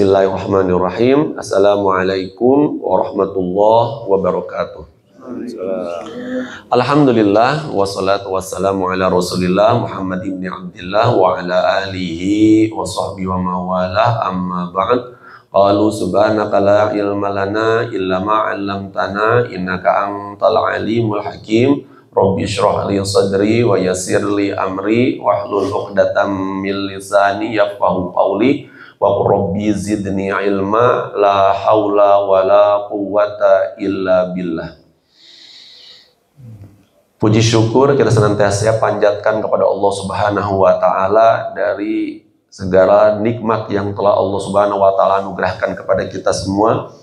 Bismillahirrahmanirrahim. Assalamualaikum warahmatullahi wabarakatuh. Alhamdulillah wassalatu wassalamu ala Rasulillah Muhammad ibn Abdillah wa ala alihi wa sahbihi wa mawalah, amma ba'd. Qalu subhanaka la ilma lana illa ma 'allamtana innaka antal alimul hakim. Rabbi shrah li sadri wa yassir li amri wahlul 'uqdatam min lisani yafqahu qawli. Wa rabbi zidni ilma la haula wa la quwwata illa billah. Puji syukur kita senantiasa panjatkan kepada Allah Subhanahu wa taala dari segala nikmat yang telah Allah Subhanahu wa taala anugerahkan kepada kita semua.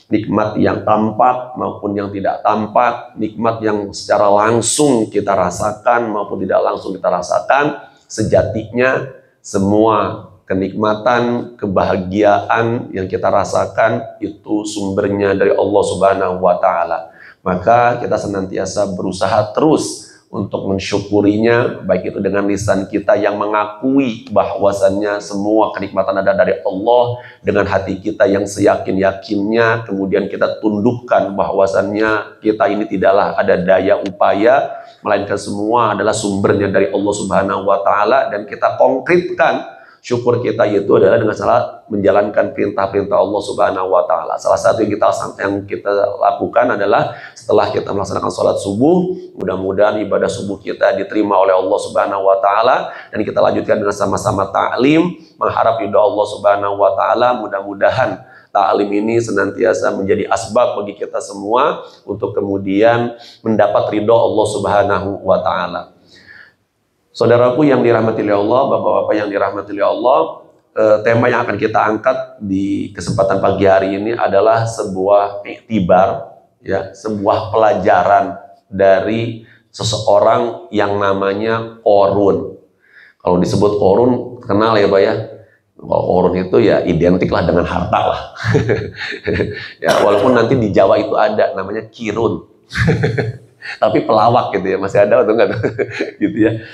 Nikmat yang tampak maupun yang tidak tampak, nikmat yang secara langsung kita rasakan maupun tidak langsung kita rasakan. Sejatinya semua kenikmatan, kebahagiaan yang kita rasakan itu sumbernya dari Allah Subhanahu wa taala. Maka kita senantiasa berusaha terus untuk mensyukurinya, baik itu dengan lisan kita yang mengakui bahwasannya semua kenikmatan ada dari Allah, dengan hati kita yang seyakin-yakinnya, kemudian kita tundukkan bahwasannya kita ini tidaklah ada daya upaya, melainkan semua adalah sumbernya dari Allah Subhanahu wa taala, dan kita konkretkan syukur kita itu adalah dengan cara menjalankan perintah-perintah Allah Subhanahu wa taala. Salah satu yang kita lakukan adalah setelah kita melaksanakan sholat subuh, mudah-mudahan ibadah subuh kita diterima oleh Allah Subhanahu wa taala, dan kita lanjutkan dengan sama-sama ta'lim, mengharap ridha Allah Subhanahu wa taala. Mudah-mudahan ta'lim ini senantiasa menjadi asbab bagi kita semua untuk kemudian mendapat ridha Allah Subhanahu wa taala. Saudaraku yang dirahmati oleh Allah, bapak-bapak yang dirahmati oleh Allah, tema yang akan kita angkat di kesempatan pagi hari ini adalah sebuah iktibar, ya, sebuah pelajaran dari seseorang yang namanya Qorun. Kalau disebut Qorun, kenal ya Pak ya? Kalau Qorun itu ya identik lah dengan harta lah. Ya, walaupun nanti di Jawa itu ada namanya Kirun. Tapi pelawak gitu ya, masih ada atau enggak gitu ya.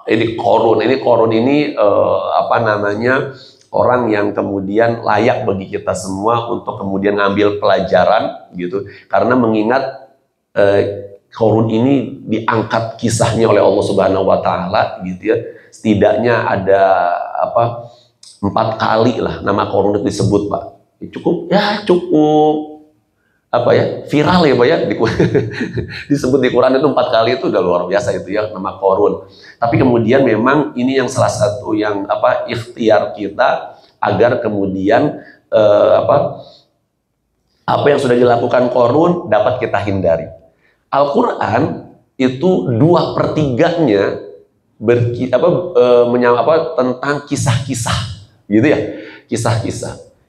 Ini Qorun ini apa namanya, orang yang kemudian layak bagi kita semua untuk kemudian ngambil pelajaran gitu, karena mengingat Qorun ini diangkat kisahnya oleh Allah Subhanahu wa taala gitu ya. Setidaknya ada 4 kali lah nama Qorun itu disebut, Pak. Cukup viral ya Pak ya, disebut di Quran itu 4 kali, itu udah luar biasa itu ya, nama Qorun. Tapi kemudian memang ini yang salah satu yang ikhtiar kita agar kemudian apa yang sudah dilakukan Qorun dapat kita hindari. Al-Quran itu 2/3-nya tentang kisah-kisah gitu ya,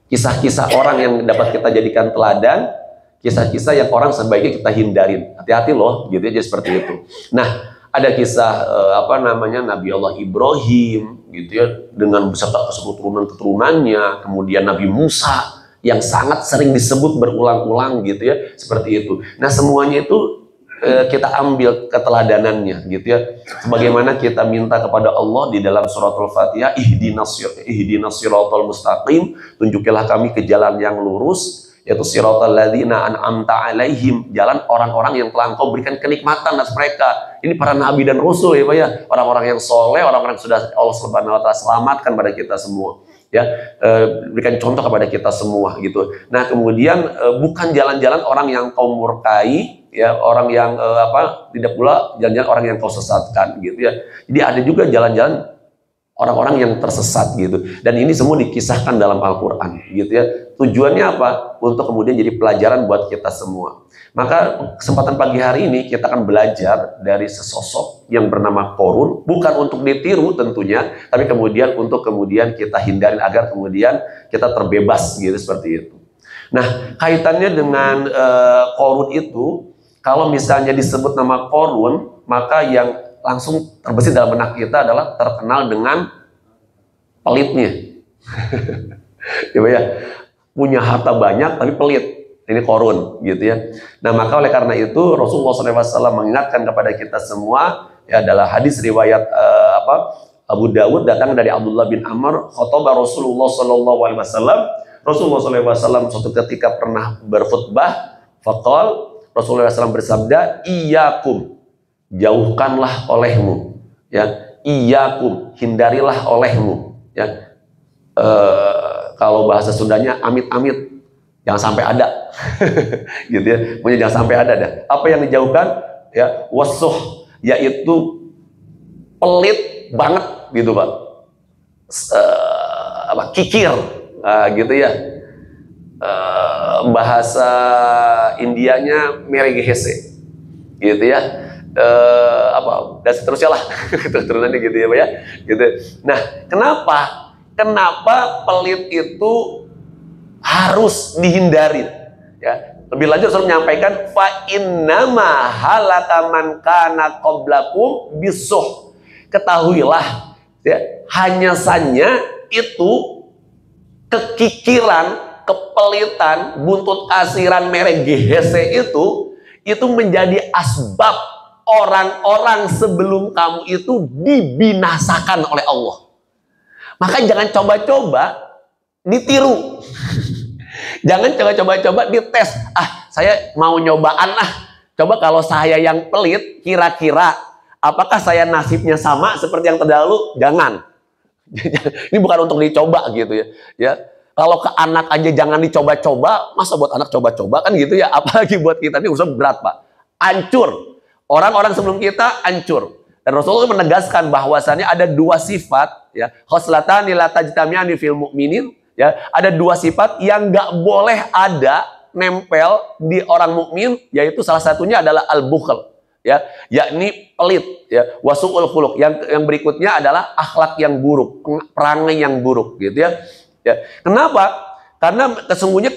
kisah-kisah orang yang dapat kita jadikan teladan, kisah-kisah yang orang sebaiknya kita hindarin. Hati-hati loh, gitu ya, jadi seperti itu. Nah, ada kisah Nabi Allah Ibrahim, gitu ya, dengan beserta keturunan-keturunannya, kemudian Nabi Musa yang sangat sering disebut berulang-ulang, gitu ya, seperti itu. Nah, semuanya itu kita ambil keteladanannya, gitu ya. Sebagaimana kita minta kepada Allah di dalam suratul Fatihah, ihdinas siratal mustaqim, tunjukilah kami ke jalan yang lurus, yaitu siratal ladzina an'amta alaihim, jalan orang-orang yang telah Engkau berikan kenikmatan atas mereka. Ini para nabi dan rasul ya Pak ya, orang-orang yang soleh, orang-orang yang sudah Allah Subhanahu wa taala selamatkan pada kita semua. Ya, berikan contoh kepada kita semua gitu. Nah, kemudian bukan jalan-jalan orang yang Kau murkai, ya, orang yang tidak pula jalan-jalan orang yang Kau sesatkan gitu ya. Jadi ada juga jalan-jalan orang-orang yang tersesat gitu. Dan ini semua dikisahkan dalam Al-Quran gitu ya. Tujuannya apa? Untuk kemudian jadi pelajaran buat kita semua. Maka kesempatan pagi hari ini kita akan belajar dari sesosok yang bernama Qorun, bukan untuk ditiru tentunya, tapi kemudian untuk kemudian kita hindari agar kemudian kita terbebas gitu, seperti itu. Nah, kaitannya dengan Qorun itu, kalau misalnya disebut nama Qorun, maka yang langsung terbesit dalam benak kita adalah terkenal dengan pelitnya. Ya, punya harta banyak tapi pelit. Ini Qorun gitu ya. Nah, maka oleh karena itu Rasulullah SAW mengingatkan kepada kita semua, ya, adalah hadis riwayat Abu Dawud datang dari Abdullah bin Amr, khotbah Rasulullah Sallallahu Alaihi Wasallam. Rasulullah Sallallahu Alaihi Wasallam suatu ketika pernah berkhutbah, faqal Rasulullah SAW bersabda, iyakum, jauhkanlah olehmu, ya, iyakum, hindarilah olehmu, ya. Kalau bahasa Sundanya amit-amit, jangan sampai ada, gitu ya. Pokoknya jangan sampai ada dah. Apa yang dijauhkan? Ya, wasuh, yaitu pelit banget, gitu Pak. Kikir, gitu ya. Bahasa Indianya meregehese, gitu ya. Dan seterusnya lah, turunannya gitu ya Pak ya. Gitu. Nah, kenapa pelit itu harus dihindari? Ya, lebih lanjut Rasul menyampaikan fa innama halaka man kana qablakum bisuh. Ketahuilah, ya, hanya saja itu kekikiran, kepelitan, buntut asiran merek GHC itu menjadi asbab orang-orang sebelum kamu itu dibinasakan oleh Allah. Maka jangan coba-coba ditiru. Jangan coba-coba dites. Saya mau nyobaan Coba kalau saya yang pelit, kira-kira apakah saya nasibnya sama seperti yang terdahulu? Jangan. Ini bukan untuk dicoba gitu ya. Ya. Kalau ke anak aja jangan dicoba-coba, masa buat anak coba-coba kan gitu ya. Apalagi buat kita, ini urusan berat Pak. Hancur. Orang-orang sebelum kita hancur. Dan Rasulullah menegaskan bahwasannya ada dua sifat, ya. Khoslatani la tajtami'ani fil mu'minin, ya. Ada dua sifat yang nggak boleh ada nempel di orang mukmin, yaitu salah satunya adalah al-bukhl, ya, yakni pelit, ya, wasu'ul khuluq. Yang berikutnya adalah akhlak yang buruk, perangai yang buruk, gitu ya. Ya. Kenapa? Karena sesungguhnya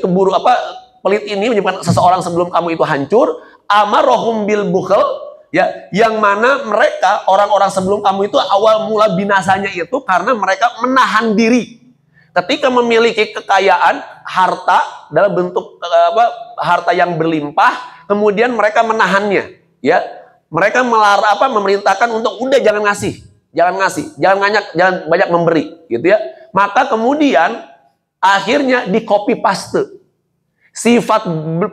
pelit ini menyebabkan seseorang sebelum kamu itu hancur. Amarohum bil bukhl, ya, yang mana mereka orang-orang sebelum kamu itu awal mula binasanya itu karena mereka menahan diri. Ketika memiliki kekayaan, harta dalam bentuk harta yang berlimpah, kemudian mereka menahannya, ya. Mereka memerintahkan untuk udah jangan ngasih, jangan banyak memberi, gitu ya. Maka kemudian akhirnya di copy paste. Sifat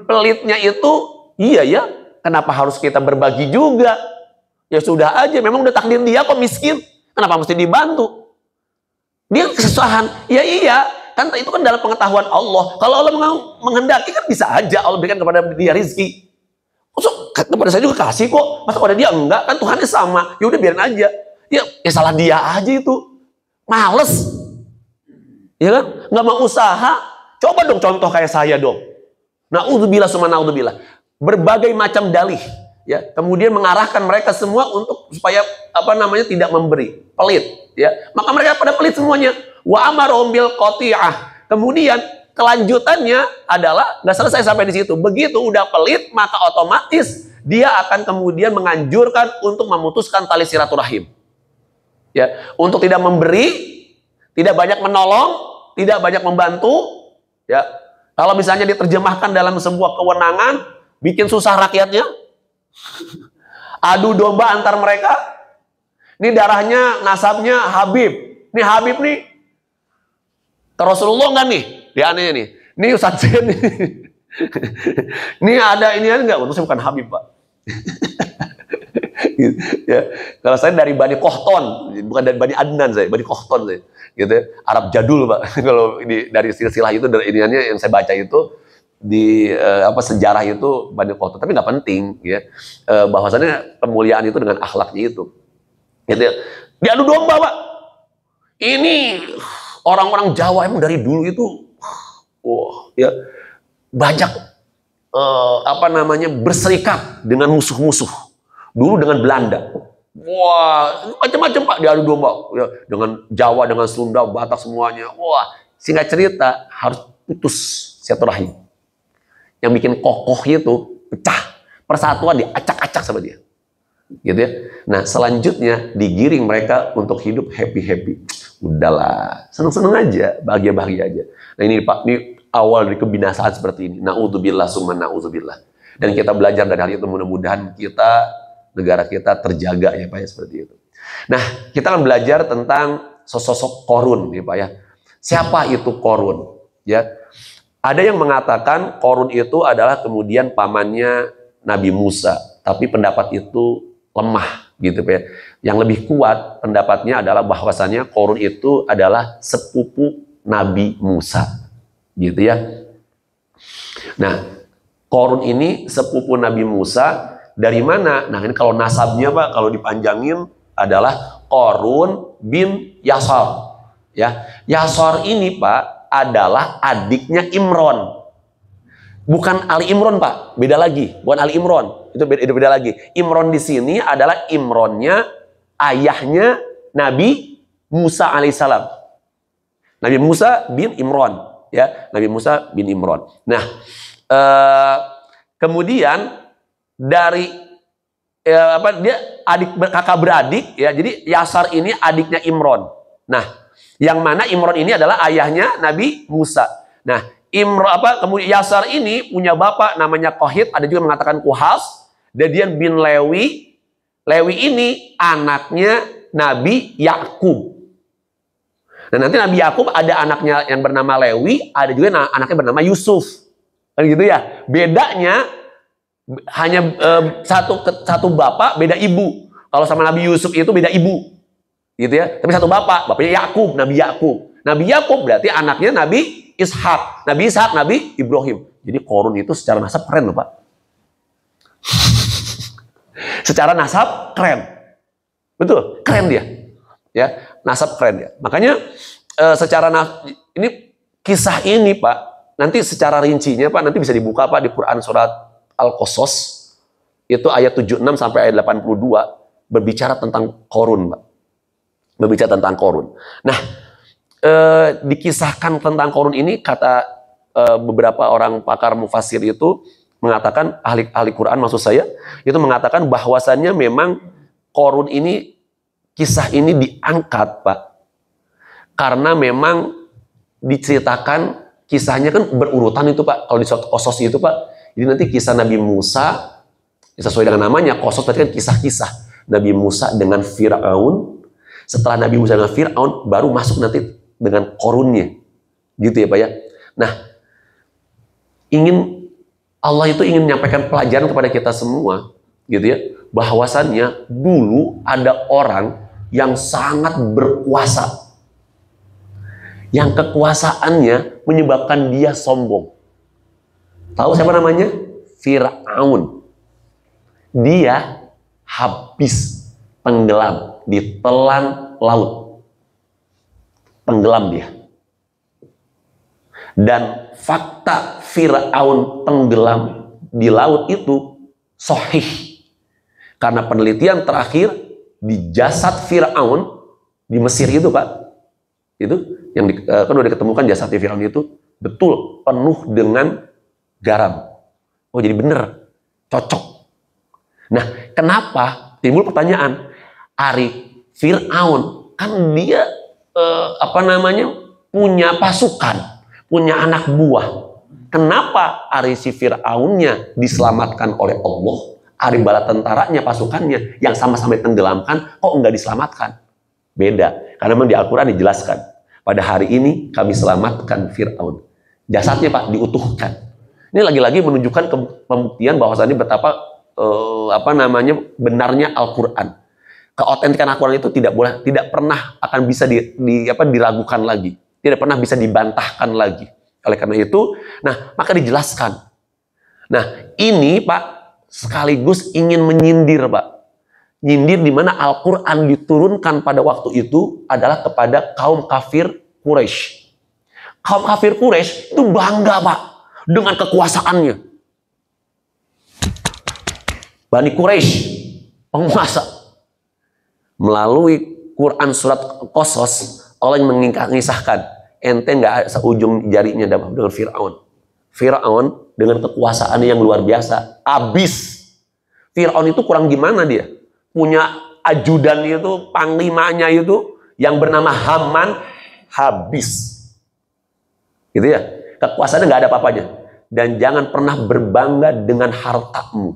pelitnya itu, iya ya, kenapa harus kita berbagi juga? Ya sudah aja, memang udah takdir dia kok miskin. Kenapa mesti dibantu? Dia kesusahan. Ya iya, kan itu kan dalam pengetahuan Allah. Kalau Allah menghendaki kan bisa aja Allah berikan kepada dia rezeki. Kepada saya juga kasih kok. Masa pada dia enggak? Kan Tuhannya sama. Ya udah biarin aja. Ya salah dia aja itu. Males. Ya kan? Nggak mau usaha. Coba dong contoh kayak saya dong. Na'udzubillah summa na'udzubillah. Berbagai macam dalih, ya. Kemudian mengarahkan mereka semua untuk supaya tidak memberi, pelit, ya. Maka mereka pada pelit semuanya. Wa amarohum bil qati'ah. Kemudian kelanjutannya adalah nggak selesai sampai di situ. Begitu udah pelit, maka otomatis dia akan kemudian menganjurkan untuk memutuskan tali silaturahim. Ya, untuk tidak memberi, tidak banyak menolong, tidak banyak membantu, ya. Kalau misalnya diterjemahkan dalam sebuah kewenangan, bikin susah rakyatnya, adu domba antar mereka. Ini darahnya, nasabnya Habib. Ini Habib nih, ke Rasulullah nggak nih? Dia anehnya nih. Ini Ustadz Zain nih. Ini ada ini nggak? Untuk saya bukan Habib Pak. Ya, kalau saya dari Bani Kohton, bukan dari Bani Adnan saya, Bani Kohton saya, gitu. Arab jadul Pak. Kalau ini dari silsilah itu, dari iniannya yang saya baca itu di sejarah itu Bani Kohton, tapi nggak penting, ya. Bahwasannya pemuliaan itu dengan akhlaknya itu, gitu. Diadu domba Pak. Ini orang-orang Jawa emang dari dulu itu, ya banyak berserikat dengan musuh-musuh. Dulu dengan Belanda, wah macam-macam Pak diadu domba, ya, dengan Jawa, dengan Sunda, Batak semuanya. Wah, singkat cerita harus putus silaturahim. Yang bikin kokoh itu pecah, persatuan diacak-acak sama dia, gitu ya. Nah selanjutnya digiring mereka untuk hidup happy-happy. Udahlah, seneng-seneng aja, bahagia-bahagia aja. Nah ini Pak, ini awal dari kebinasaan seperti ini. Na'udzubillah summa na'udzubillah. Dan kita belajar dari hal itu, mudah-mudahan negara kita terjaga ya Pak ya, seperti itu. Nah, kita akan belajar tentang sosok Qorun, nih Pak ya. Siapa itu Qorun? Ya, ada yang mengatakan Qorun itu adalah kemudian pamannya Nabi Musa, tapi pendapat itu lemah, gitu Pak ya. Yang lebih kuat pendapatnya adalah bahwasannya Qorun itu adalah sepupu Nabi Musa, gitu ya. Nah, Qorun ini sepupu Nabi Musa dari mana? Nah, ini kalau nasabnya Pak, kalau dipanjangin adalah Qorun bin Yasar. Ya, Yasar ini Pak adalah adiknya Imron. Bukan Ali Imron Pak, beda lagi. Bukan Ali Imron, itu beda lagi. Imron di sini adalah Imronnya ayahnya Nabi Musa alaihissalam. Nabi Musa bin Imron, ya, Nabi Musa bin Imron. Nah, kemudian dari dia adik kakak beradik ya, jadi Yasar ini adiknya Imron. Nah, yang mana Imron ini adalah ayahnya Nabi Musa. Nah, kemudian Yasar ini punya bapak namanya Kohit, ada juga mengatakan Kuhas, dan bin Lewi. Lewi ini anaknya Nabi Yakub. Nah, nanti Nabi Yakub ada anaknya yang bernama Lewi, ada juga anaknya bernama Yusuf. Kan gitu ya. Bedanya hanya satu bapak, beda ibu. Kalau sama Nabi Yusuf itu beda ibu, gitu ya. Tapi satu bapak, bapaknya Yakub, Nabi Yakub. Nabi Yakub berarti anaknya Nabi Ishak, Nabi Ishak, Nabi Ibrahim. Jadi Qorun itu secara nasab keren loh Pak. Secara nasab keren, betul, keren dia. Ya, nasab keren dia. Makanya ini kisah ini Pak, nanti secara rincinya Pak nanti bisa dibuka Pak di Quran surat Al-Qasas, itu ayat 76 sampai ayat 82 berbicara tentang Qorun, Pak. Berbicara tentang Qorun. Nah, dikisahkan tentang Qorun ini, kata beberapa orang pakar mufassir itu mengatakan, ahli Quran maksud saya, itu mengatakan bahwasannya memang Qorun ini, kisah ini diangkat, Pak, karena memang diceritakan kisahnya kan berurutan itu Pak. Kalau di surat Qasas itu Pak, jadi nanti kisah Nabi Musa, sesuai dengan namanya, Qasas berarti kan kisah-kisah. Nabi Musa dengan Fir'aun, setelah Nabi Musa dengan Fir'aun, baru masuk nanti dengan Qorunnya. Gitu ya Pak ya. Nah, Allah itu ingin menyampaikan pelajaran kepada kita semua, gitu ya, bahwasannya dulu ada orang yang sangat berkuasa, yang kekuasaannya menyebabkan dia sombong. Tahu siapa namanya? Fir'aun. Dia habis tenggelam di telan laut. Tenggelam dia. Dan fakta Fir'aun tenggelam di laut itu sahih. Karena penelitian terakhir di jasad Fir'aun di Mesir itu Pak, itu yang kan udah diketemukan jasad Fir'aun itu betul penuh dengan garam. Oh, jadi bener, cocok. Nah, kenapa timbul pertanyaan? Ari Fir'aun kan dia punya pasukan, punya anak buah. Kenapa Ari si Fir'aunnya diselamatkan oleh Allah? Ari bala tentaranya, pasukannya yang sama-sama tenggelamkan, kok enggak diselamatkan? Beda, karena memang di Al-Quran dijelaskan, pada hari ini kami selamatkan Fir'aun. Jasadnya Pak diutuhkan. Ini lagi-lagi menunjukkan pembuktian bahwasannya betapa benarnya Al-Quran. Keautentikan Al-Quran itu tidak pernah akan bisa diragukan lagi, tidak pernah bisa dibantahkan lagi. Oleh karena itu, nah maka dijelaskan. Nah ini Pak sekaligus ingin menyindir Pak, nyindir di mana Al-Quran diturunkan pada waktu itu adalah kepada kaum kafir Quraisy. Kaum kafir Quraisy itu bangga Pak dengan kekuasaannya. Bani Quraisy, penguasa. Melalui Quran surat Qasas, Allah yang mengisahkan, ente nggak seujung jarinya dengan Fir'aun. Fir'aun dengan kekuasaannya yang luar biasa, abis. Fir'aun itu kurang gimana dia? Punya ajudan itu, panglimanya itu, yang bernama Haman, habis. Gitu ya. Kekuasaannya nggak ada apa-apanya. Dan jangan pernah berbangga dengan hartamu.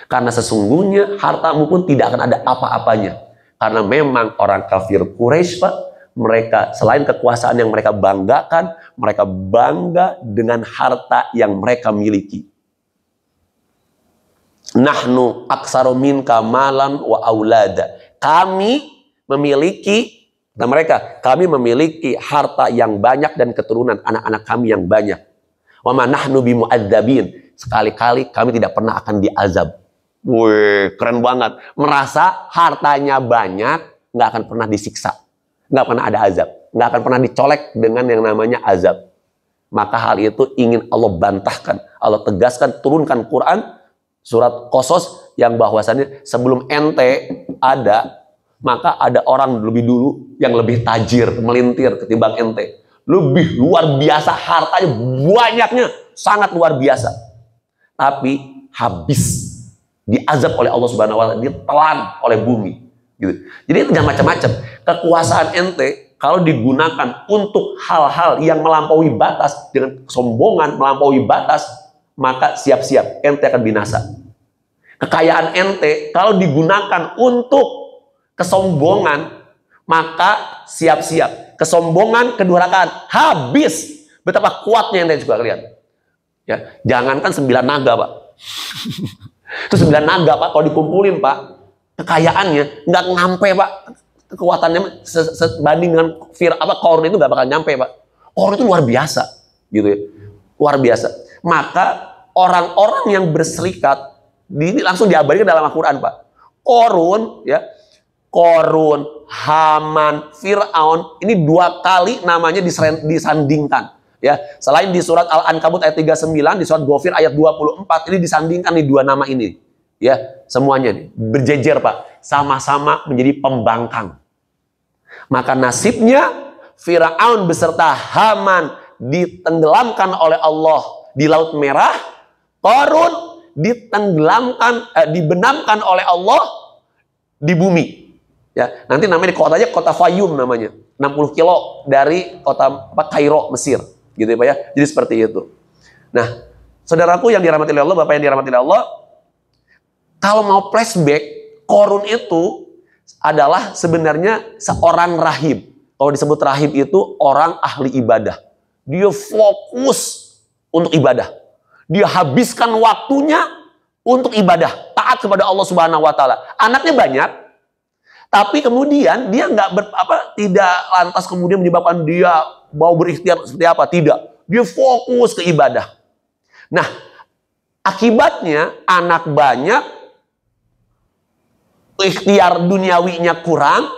Karena sesungguhnya hartamu pun tidak akan ada apa-apanya. Karena memang orang kafir Quraisy, Pak, mereka selain kekuasaan yang mereka banggakan, mereka bangga dengan harta yang mereka miliki. Nahnu aksaru minka malan wa aulada. Kami memiliki, kata mereka, kami memiliki harta yang banyak dan keturunan anak-anak kami yang banyak. Wa ma nahnu bimu'adzabin. Sekali-kali kami tidak pernah akan diazab. Wih, keren banget. Merasa hartanya banyak, nggak akan pernah disiksa. Nggak pernah ada azab. Nggak akan pernah dicolek dengan yang namanya azab. Maka hal itu ingin Allah bantahkan. Allah tegaskan, turunkan Quran, surat Qasas, yang bahwasannya sebelum ente ada, maka ada orang lebih dulu yang lebih tajir, melintir ketimbang ente. Lebih luar biasa hartanya, banyaknya, sangat luar biasa. Tapi habis diazab oleh Allah Subhanahu wa taala, ditelan oleh bumi gitu. Jadi itu jangan macam-macam. Kekuasaan ente kalau digunakan untuk hal-hal yang melampaui batas, dengan kesombongan melampaui batas, maka siap-siap ente akan binasa. Kekayaan ente kalau digunakan untuk kesombongan, maka siap-siap kesombongan, kedurhakaan, habis. Betapa kuatnya ente juga lihat. Ya, jangankan 9 naga, Pak. Itu 9 naga, Pak, kalau dikumpulin, Pak, kekayaannya nggak nyampe, Pak. Kekuatannya sebanding dengan Qarun itu nggak bakal nyampe, Pak. Qarun itu luar biasa, gitu ya. Luar biasa. Maka orang-orang yang berserikat ini langsung diabadikan dalam Al-Qur'an, Pak. Qarun, ya. Qarun, Haman, Fir'aun, ini 2 kali namanya disandingkan. Ya, selain di surat Al-Ankabut ayat 39, di surat Ghafir ayat 24, ini disandingkan nih 2 nama ini. Ya, semuanya nih berjejer, Pak, sama-sama menjadi pembangkang. Maka nasibnya Firaun beserta Haman ditenggelamkan oleh Allah di Laut Merah, Qarun dibenamkan oleh Allah di bumi. Ya, nanti namanya di kotanya kota Fayum namanya, 60 kilo dari kota Kairo, Mesir. Gitu ya, Pak ya. Jadi seperti itu. Nah, saudaraku yang dirahmati oleh Allah, Bapak yang dirahmati oleh Allah, kalau mau flashback, Qarun itu adalah sebenarnya seorang rahib. Kalau disebut rahib itu orang ahli ibadah. Dia fokus untuk ibadah. Dia habiskan waktunya untuk ibadah, taat kepada Allah Subhanahu wa taala. Anaknya banyak, tapi kemudian dia tidak lantas kemudian menyebabkan dia mau berikhtiar seperti apa, tidak. Dia fokus ke ibadah. Nah, akibatnya anak banyak, ikhtiar duniawinya kurang,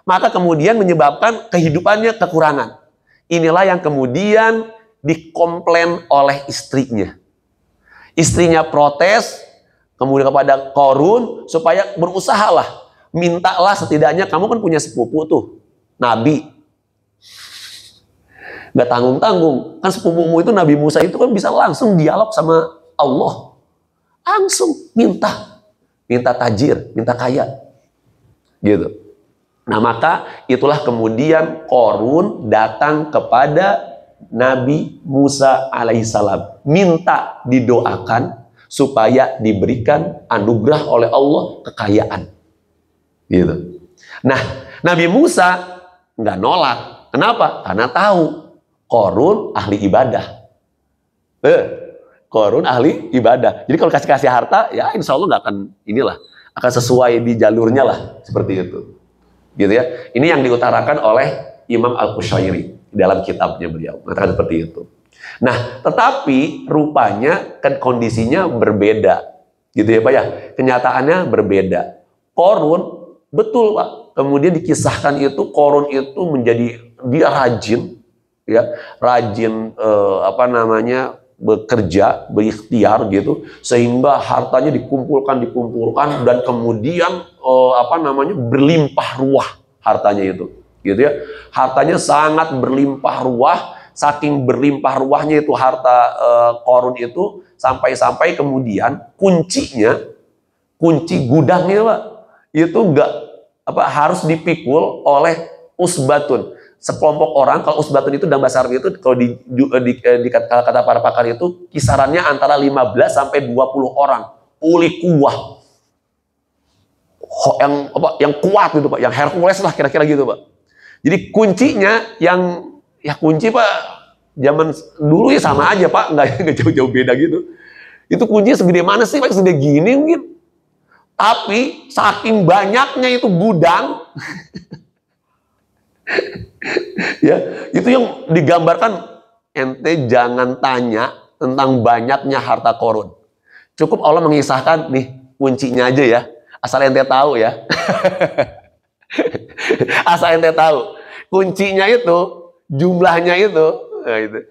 maka kemudian menyebabkan kehidupannya kekurangan. Inilah yang kemudian dikomplain oleh istrinya. Istrinya protes kemudian kepada Qarun supaya berusahalah, mintalah setidaknya, kamu kan punya sepupu tuh, Nabi. Gak tanggung-tanggung. Kan sepupumu itu Nabi Musa itu kan bisa langsung dialog sama Allah. Langsung minta tajir, minta kaya. Gitu. Nah, maka itulah kemudian Qarun datang kepada Nabi Musa alaihissalam. Minta didoakan supaya diberikan anugerah oleh Allah kekayaan. Gitu. Nah, Nabi Musa nggak nolak. Kenapa? Karena tahu Qarun ahli ibadah. Qarun ahli ibadah. Jadi kalau kasih harta, ya insya Allah nggak akan akan sesuai di jalurnya lah, seperti itu. Gitu ya. Ini yang diutarakan oleh Imam Al-Qushairi dalam kitabnya beliau, mengatakan seperti itu. Nah, tetapi rupanya kan kondisinya berbeda. Gitu ya, Pak ya. Kenyataannya berbeda. Qarun, betul, Pak. Kemudian dikisahkan itu Qarun itu dia rajin, ya, bekerja, berikhtiar gitu, sehingga hartanya dikumpulkan dan kemudian berlimpah ruah hartanya itu, gitu ya. Hartanya sangat berlimpah ruah, saking berlimpah ruahnya itu harta Qarun itu sampai kemudian kunci gudangnya, Pak, itu harus dipikul oleh usbatun, sekelompok orang. Kalau usbatun itu dalam bahasa Arab itu kalau di kata para pakar itu kisarannya antara 15 sampai 20 orang. Uli kuwah. yang kuat gitu Pak, yang Hercules lah kira-kira gitu Pak. Jadi kuncinya yang kunci Pak zaman dulu ya sama aja Pak, nggak jauh-jauh beda gitu. Itu kuncinya segede mana sih Pak? Segede gini mungkin. Tapi saking banyaknya itu gudang, ya itu yang digambarkan. Ente jangan tanya tentang banyaknya harta Qarun. Cukup Allah mengisahkan nih kuncinya aja ya. Asal ente tahu ya. Asal ente tahu. Kuncinya itu, jumlahnya itu, nah itu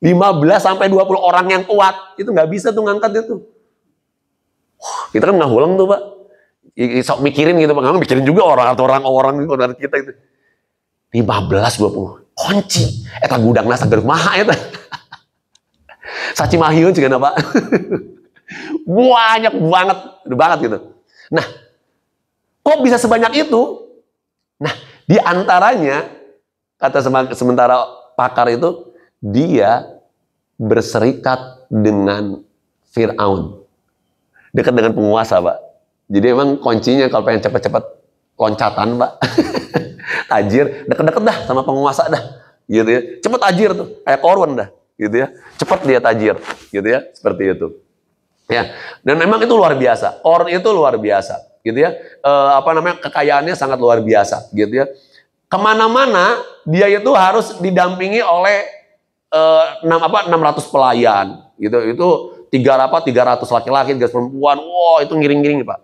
15 sampai 20 orang yang kuat, itu nggak bisa tuh ngangkat itu. Kita kan nggak hulang tuh Pak. Sok mikirin gitu Pak. Nggak mikirin juga orang-orang dari kita itu. 15-20 kunci. Eta gudang nasa geruk maha eta. Saci mahiun juga Pak. Banyak banget gitu. Nah, kok bisa sebanyak itu? Nah, di antaranya kata sementara pakar itu dia berserikat dengan Fir'aun. Dekat dengan penguasa, Pak. Jadi emang kuncinya kalau pengen cepat-cepat loncatan, Pak. Tajir, deket-deket dah sama penguasa dah. Gitu ya. Cepet tajir tuh, kayak Qarun dah. Gitu ya. Cepat dia tajir. Gitu ya. Seperti itu. Ya. Dan memang itu luar biasa. Qarun itu luar biasa. Gitu ya. Kekayaannya sangat luar biasa. Gitu ya. Kemana-mana dia itu harus didampingi oleh 600 pelayan. Gitu. Itu 300 laki-laki, 300 perempuan. Wow, itu ngiring-ngiring Pak.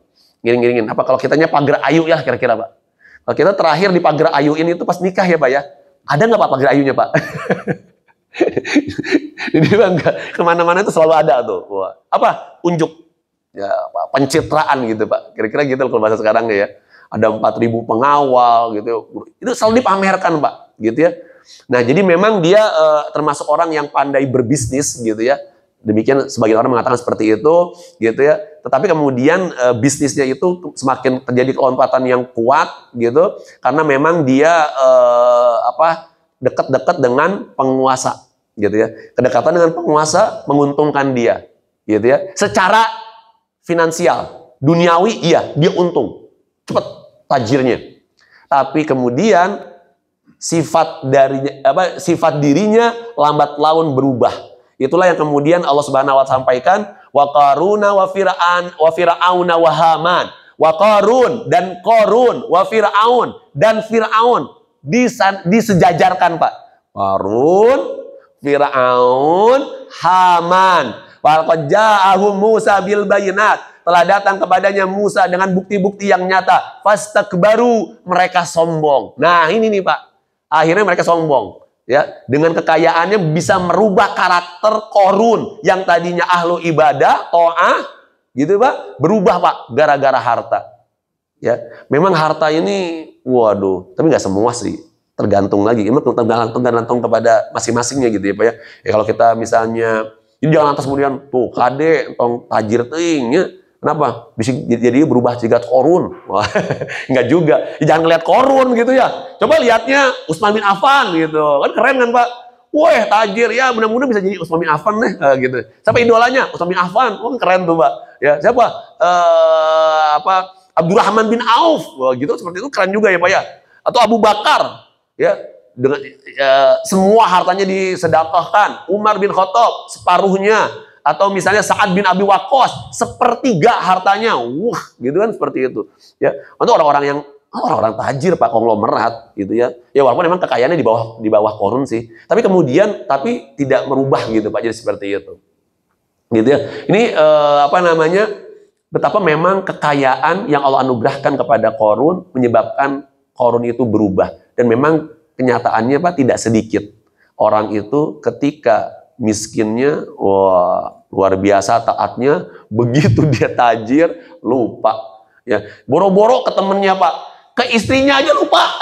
Ngiring-ngiringin. Apa kalau kitanya pagar ayu ya kira-kira Pak? Kalau kita terakhir di pagar ayu ini itu pas nikah ya Pak ya? Ada nggak Pak pagar ayunya Pak? Jadi Bang, kemana-mana itu selalu ada tuh. Wah. Apa? Unjuk. Ya, pencitraan gitu Pak. Kira-kira gitu kalau bahasa sekarang ya. Ada 4.000 pengawal gitu. Itu selalu dipamerkan Pak. Gitu ya. Nah jadi memang dia termasuk orang yang pandai berbisnis gitu ya. Demikian sebagian orang mengatakan seperti itu, gitu ya. Tetapi kemudian bisnisnya itu semakin terjadi kelompatan yang kuat, gitu, karena memang dia dekat-dekat dengan penguasa, gitu ya. Kedekatan dengan penguasa menguntungkan dia, gitu ya. Secara finansial, duniawi, iya, dia untung, cepat tajirnya. Tapi kemudian sifat dirinya lambat laun berubah. Itulah yang kemudian Allah Subhanahu wa taala sampaikan, wa qaruna wa fir'auna wa haman. Wa qarun dan Qarun wa fir'aun dan Fir'aun disejajarkan Pak. Qarun, Fir'aun, Haman. Wa qad ja'ahum Musa bil bayinat. Telah datang kepadanya Musa dengan bukti-bukti yang nyata. Fastakbaru, mereka sombong. Nah, ini nih Pak. Akhirnya mereka sombong. Ya, dengan kekayaannya bisa merubah karakter Qarun yang tadinya ahlu ibadah, ta'ah, gitu Pak, berubah Pak gara-gara harta. Ya, memang harta ini, waduh, tapi nggak semua sih, tergantung lagi, emang tergantung kepada masing-masingnya gitu ya Pak ya. Ya kalau kita misalnya, ini jangan lantas kemudian tuh kade, tong tajir ting, ya. Kenapa? Bisa jadi berubah jigat Qarun. Wah, enggak juga. Jangan ngeliat Qarun gitu ya. Coba lihatnya Utsman bin Affan gitu. Kan keren kan Pak? Wah, tajir ya, mudah-mudahan bisa jadi Utsman bin Affan deh gitu. Siapa idolanya? Utsman bin Affan. Wah, keren tuh Pak. Ya, siapa? Abdurrahman bin Auf. Wah, gitu seperti itu keren juga ya Pak ya. Atau Abu Bakar ya, dengan semua hartanya disedekahkan. Umar bin Khattab separuhnya. Atau misalnya Sa'ad bin Abi Waqqas, sepertiga hartanya. Wah, gitu kan seperti itu. Ya, untuk orang-orang tajir Pak, konglomerat gitu ya. Ya walaupun memang kekayaannya di bawah Qarun sih. Tapi kemudian tidak merubah gitu Pak, jadi seperti itu. Gitu ya. Ini betapa memang kekayaan yang Allah anugerahkan kepada Qarun menyebabkan Qarun itu berubah. Dan memang kenyataannya Pak tidak sedikit orang itu ketika miskinnya, wah luar biasa taatnya, begitu dia tajir lupa ya, boro-boro ke temennya Pak, ke istrinya aja lupa.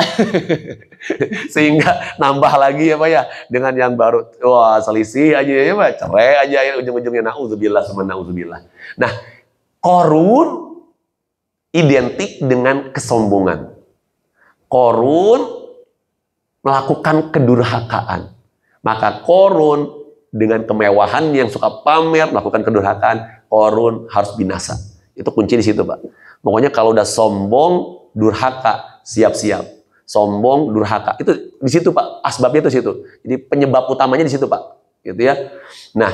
Sehingga nambah lagi ya Pak ya dengan yang baru, wah selisih aja ya Pak, cerai aja ya, ujung-ujungnya naudzubillah sama naudzubillah. Nah, Qarun identik dengan kesombongan. Qarun melakukan kedurhakaan. Maka Qarun dengan kemewahan yang suka pamer, melakukan kedurhakaan, Qarun harus binasa. Itu kunci di situ Pak. Pokoknya kalau udah sombong, durhaka, siap-siap. Sombong, durhaka. Itu di situ Pak, asbabnya itu situ. Jadi penyebab utamanya di situ Pak. Gitu ya. Nah,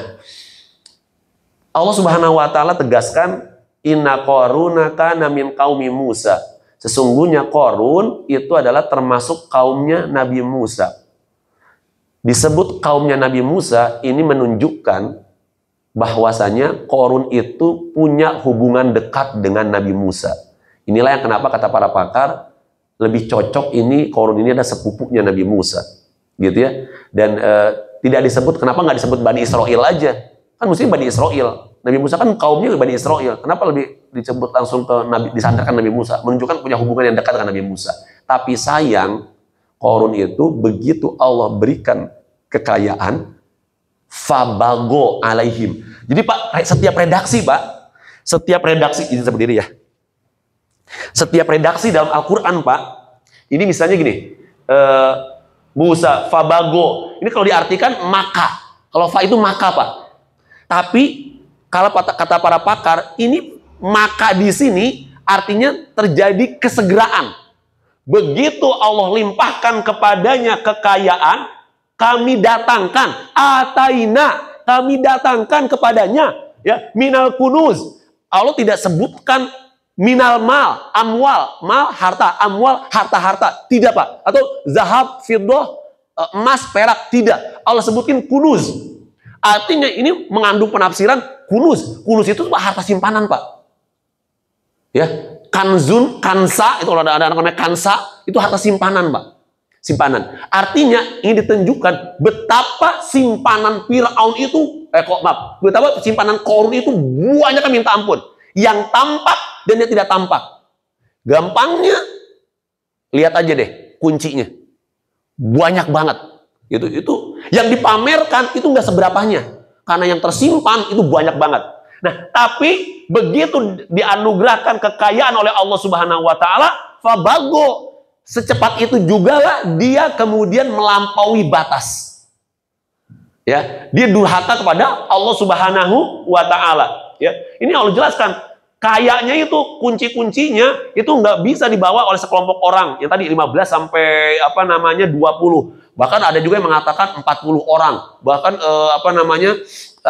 Allah Subhanahu wa taala tegaskan, inna Qaruna kana min qaumi Musa. Sesungguhnya Qarun itu adalah termasuk kaumnya Nabi Musa. Disebut kaumnya Nabi Musa ini menunjukkan bahwasanya Qarun itu punya hubungan dekat dengan Nabi Musa. Inilah yang kenapa kata para pakar lebih cocok ini Qarun ini adalah sepupunya Nabi Musa, gitu ya. Dan tidak disebut, kenapa nggak disebut Bani Israel aja? Kan mesti Bani Israel. Nabi Musa kan kaumnya Bani Israel. Kenapa lebih disebut langsung ke Nabi, disandarkan Nabi Musa? Menunjukkan punya hubungan yang dekat dengan Nabi Musa. Tapi sayang, Qarun itu begitu Allah berikan kekayaan, fabago alaihim. Jadi Pak, setiap redaksi Pak, setiap redaksi, ini saya berdiri ya. Setiap redaksi dalam Al-Quran Pak, ini misalnya gini, Musa, fabago, ini kalau diartikan maka, kalau fa itu maka Pak. Tapi kalau kata para pakar, ini maka di sini artinya terjadi kesegeraan. Begitu Allah limpahkan kepadanya kekayaan, kami datangkan, ataina, kami datangkan kepadanya, ya, minal kunuz. Allah tidak sebutkan minal mal, amwal, mal harta, amwal harta-harta, tidak Pak. Atau zahab, fiddah, emas, perak, tidak. Allah sebutkan kunuz. Artinya ini mengandung penafsiran kunuz. Kunuz itu Pak, harta simpanan Pak. Ya, kanzun, kansa, itu ada namanya kansa, itu harta simpanan Pak. Simpanan. Artinya ini ditunjukkan betapa simpanan Fir'aun itu, betapa simpanan Qarun itu banyak minta ampun. Yang tampak dan yang tidak tampak. Gampangnya, lihat aja deh kuncinya. Banyak banget. Itu yang dipamerkan itu nggak seberapanya. Karena yang tersimpan itu banyak banget. Nah, tapi begitu dianugerahkan kekayaan oleh Allah Subhanahu wa taala, fabago, secepat itu juga lah dia kemudian melampaui batas. Ya, dia durhaka kepada Allah Subhanahu wa taala. Ya, ini Allah jelaskan, kayanya itu kunci-kuncinya itu nggak bisa dibawa oleh sekelompok orang. Yang tadi 15 sampai 20. Bahkan ada juga yang mengatakan 40 orang. Bahkan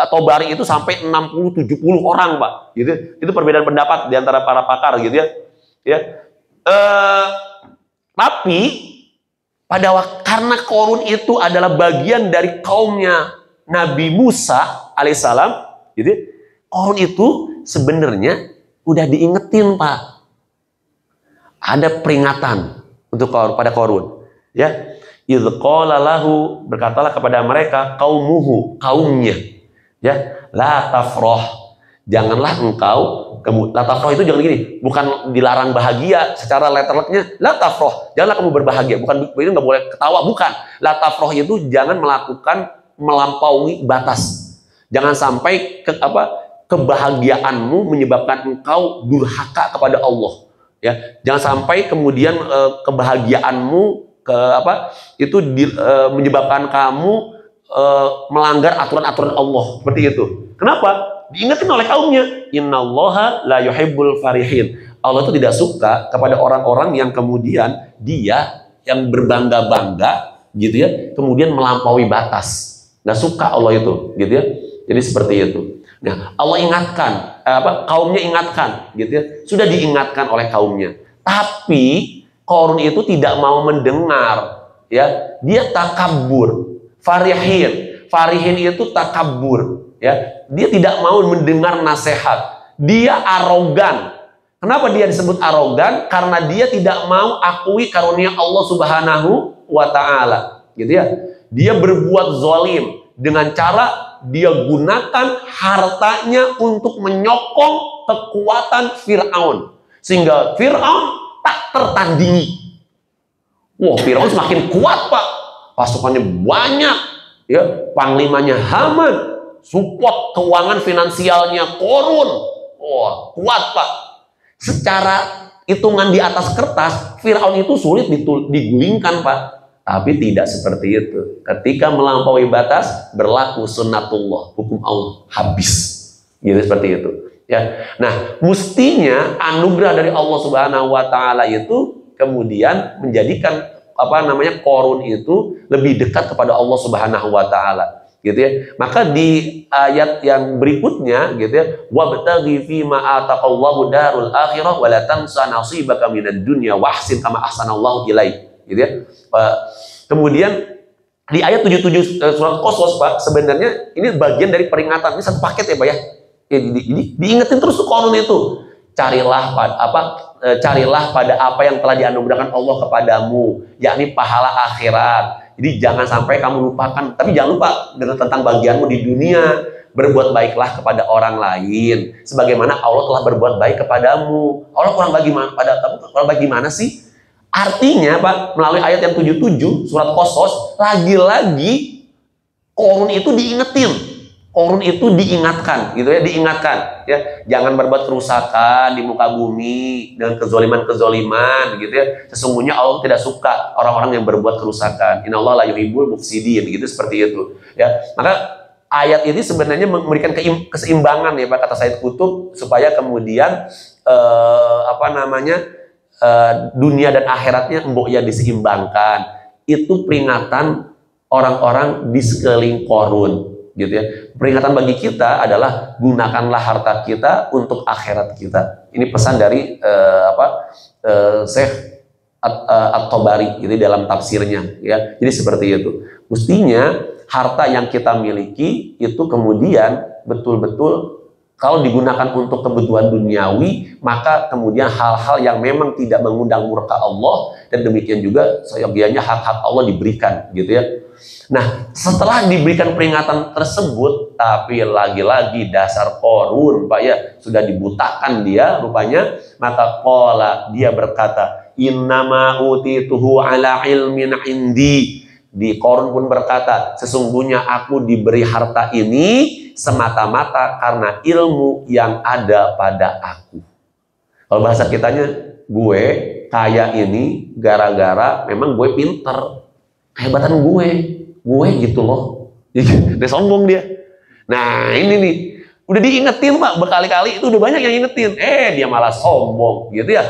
Tobari itu sampai 60-70 orang, Pak. Gitu. Itu perbedaan pendapat di antara para pakar gitu ya. Ya. Tapi karena Qarun itu adalah bagian dari kaumnya Nabi Musa alaihissalam, gitu, Qarun itu sebenarnya udah diingetin Pak. Ada peringatan untuk pada Qarun, ya. Idz qala lahu, berkatalah kepada mereka kaumnya, ya, la tafrah, janganlah engkau la tafrah itu jangan gini, bukan dilarang bahagia secara letterleknya, la tafrah, janganlah kamu berbahagia, bukan itu nggak boleh ketawa, bukan. La tafrah itu jangan melampaui batas, jangan sampai kebahagiaanmu menyebabkan engkau durhaka kepada Allah, ya, jangan sampai kemudian kebahagiaanmu menyebabkan kamu melanggar aturan-aturan Allah, seperti itu. Kenapa? Diingatkan oleh kaumnya, innallaha la yuhibbul farihin. Allah itu tidak suka kepada orang-orang yang kemudian dia yang berbangga-bangga, gitu ya, kemudian melampaui batas. Nggak suka Allah itu, gitu ya. Jadi seperti itu. Nah, Allah ingatkan, kaumnya ingatkan, gitu ya. Sudah diingatkan oleh kaumnya. Tapi Qarun itu tidak mau mendengar, ya. Dia takabur, farihin itu takabur. Ya, dia tidak mau mendengar nasihat. Dia arogan. Kenapa dia disebut arogan? Karena dia tidak mau akui karunia Allah Subhanahu wa taala, gitu ya. Dia berbuat zalim dengan cara dia gunakan hartanya untuk menyokong kekuatan Fir'aun, sehingga Fir'aun tak tertandingi. Wah, Fir'aun semakin kuat, Pak. Pasukannya banyak, ya, panglimanya Haman, support keuangan finansialnya Qarun. Wah, kuat Pak. Secara hitungan di atas kertas, Fir'aun itu sulit digulingkan Pak. Tapi tidak seperti itu. Ketika melampaui batas, berlaku sunnatullah, hukum Allah, habis. Gitu, seperti itu. Ya. Nah, mestinya anugerah dari Allah Subhanahu wa taala itu kemudian menjadikan Qarun itu lebih dekat kepada Allah Subhanahu wa taala, gitu ya. Maka di ayat yang berikutnya gitu ya, wabtaghi fima ataqallahu darul akhirah wa la tansa nasibaka minad dunya wahsin kama ahsanallahu ilaik, gitu ya. Kemudian di ayat 77 surat Qasas, Pak, sebenarnya ini bagian dari peringatan, ini satu paket ya, Pak ya. Diingetin terus tuh Qarun itu, carilah pada apa yang telah dianugerahkan Allah kepadamu, yakni pahala akhirat. Jadi jangan sampai kamu lupakan, tapi jangan lupa dengan tentang bagianmu di dunia. Berbuat baiklah kepada orang lain sebagaimana Allah telah berbuat baik kepadamu. Allah kurang baik gimana pada kamu? Kurang baik gimana sih? Artinya, Pak, melalui ayat yang 77 surat Qasas, lagi-lagi Qarun itu diingetin. Qarun itu diingatkan, gitu ya, diingatkan, ya, jangan berbuat kerusakan di muka bumi dengan kezoliman, gitu ya. Sesungguhnya Allah tidak suka orang-orang yang berbuat kerusakan. Innallaha la yuhibbul mufsidin, gitu, seperti itu, ya. Maka ayat ini sebenarnya memberikan keseimbangan, ya, Pak, kata Said Qutb, supaya kemudian dunia dan akhiratnya ya diseimbangkan. Itu peringatan orang-orang di sekeliling Qarun, gitu ya. Peringatan bagi kita adalah gunakanlah harta kita untuk akhirat kita. Ini pesan dari Syekh At-Tabari, gitu, dalam tafsirnya, ya. Jadi seperti itu. Mestinya harta yang kita miliki itu kemudian betul-betul kalau digunakan untuk kebutuhan duniawi, maka kemudian hal-hal yang memang tidak mengundang murka Allah, dan demikian juga seyogianya hak-hak Allah diberikan, gitu ya. Nah, setelah diberikan peringatan tersebut, tapi lagi-lagi dasar Qarun, Pak, ya, sudah dibutakan dia rupanya, maka qala, dia berkata, innama utituhu ala ilmin indi. Di Qarun pun berkata, sesungguhnya aku diberi harta ini semata-mata karena ilmu yang ada pada aku. Kalau bahasa kitanya, gue kaya ini gara-gara memang gue pinter, kehebatan gue gitu loh. Dia sombong dia. Nah ini nih, udah diingetin, Pak, berkali-kali, itu udah banyak yang ingetin, dia malah sombong, gitu ya.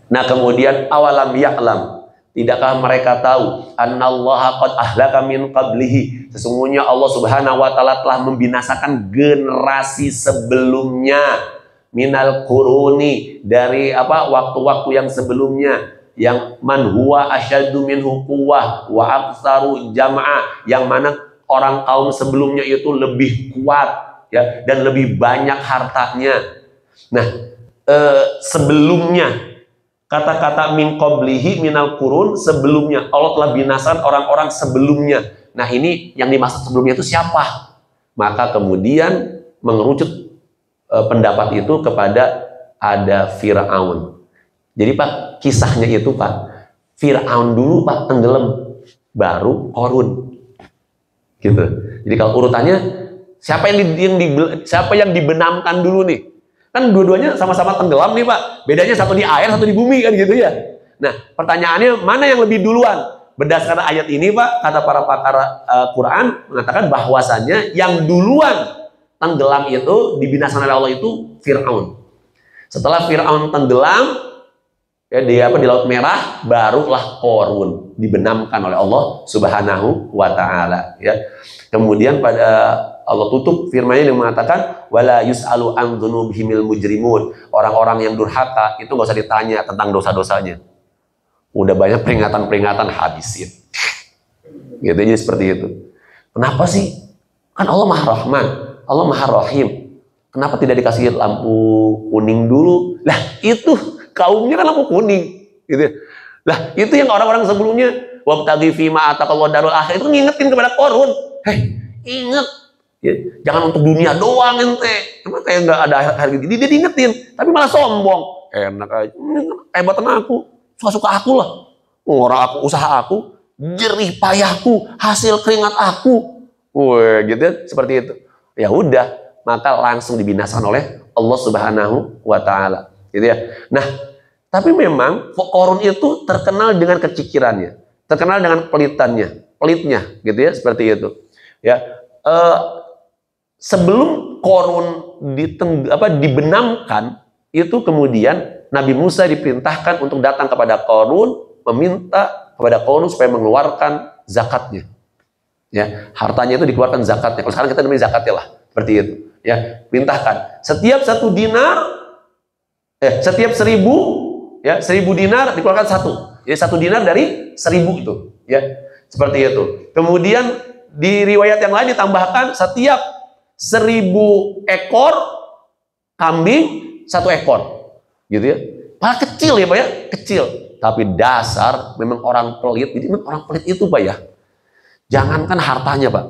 Nah kemudian awalam ya'lam, tidakkah mereka tahu annallaha qad ahlaka min qablihi, sesungguhnya Allah Subhanahu wa taala telah membinasakan generasi sebelumnya, minal quruni, dari waktu-waktu yang sebelumnya, yang man huwa asyaddu minhu quwwah wa aktsaru jam'a, yang mana orang kaum sebelumnya itu lebih kuat, ya, dan lebih banyak hartanya. Nah, sebelumnya, kata-kata min qablihi minal qurun, sebelumnya Allah telah binasakan orang-orang sebelumnya. Nah, ini yang dimaksud sebelumnya itu siapa? Maka kemudian mengerucut pendapat itu kepada ada Fir'aun. Jadi, Pak, kisahnya itu, Pak, Fir'aun dulu, Pak, tenggelam, baru Qarun, gitu. Jadi kalau urutannya siapa yang dibenamkan dulu nih? Kan dua-duanya sama-sama tenggelam nih, Pak. Bedanya satu di air, satu di bumi, kan, gitu ya. Nah, pertanyaannya mana yang lebih duluan? Berdasarkan ayat ini, Pak, kata para pakar Quran mengatakan bahwasannya yang duluan tenggelam itu, dibinasakan oleh Allah itu Fir'aun. Setelah Fir'aun tenggelam, ya, di Laut Merah, barulah Qarun dibenamkan oleh Allah Subhanahu wa taala, ya. Kemudian pada Allah tutup firman-Nya yang mengatakan wala yus'alu an dzunubihimil mujrimun. Orang-orang yang durhaka itu nggak usah ditanya tentang dosa-dosanya. Udah banyak peringatan-peringatan, habisin. Gitu, jadi seperti itu. Kenapa sih? Kan Allah Maha Rahman, Allah Maha Rahim. Kenapa tidak dikasih lampu kuning dulu? Lah, itu kaumnya kan lampu kuning, gitu. Lah, itu yang orang-orang sebelumnya wabtaghi fima ataqallahu darul akhirah itu ngingetin kepada Qarun. Inget, ya, jangan untuk dunia doang ente. Emang kayak nggak ada harga diri, dia diingetin, tapi malah sombong. Enak aja, hebatan aku, suka-suka aku lah. Orang aku, usaha aku, jerih payahku, hasil keringat aku. Wah, gitu ya, seperti itu. Ya udah, maka langsung dibinasakan oleh Allah Subhanahu wa taala. Gitu ya. Nah, tapi memang Qarun itu terkenal dengan kecikirannya, terkenal dengan pelitnya, gitu ya, seperti itu. Ya, sebelum Qarun dibenamkan, itu kemudian Nabi Musa diperintahkan untuk datang kepada Qarun, meminta kepada Qarun supaya mengeluarkan zakatnya. Ya, hartanya itu dikeluarkan zakatnya. Kalau sekarang kita namanya zakatnya lah, seperti itu. Ya, perintahkan setiap 1 dinar, setiap 1.000 dinar dikeluarkan 1. Jadi 1 dinar dari 1.000 itu. Ya, seperti itu. Kemudian di riwayat yang lain ditambahkan setiap 1.000 ekor kambing 1 ekor, gitu ya. Malah kecil ya Pak ya, kecil. Tapi dasar memang orang pelit. Jadi memang orang pelit itu Pak ya. Jangankan hartanya Pak,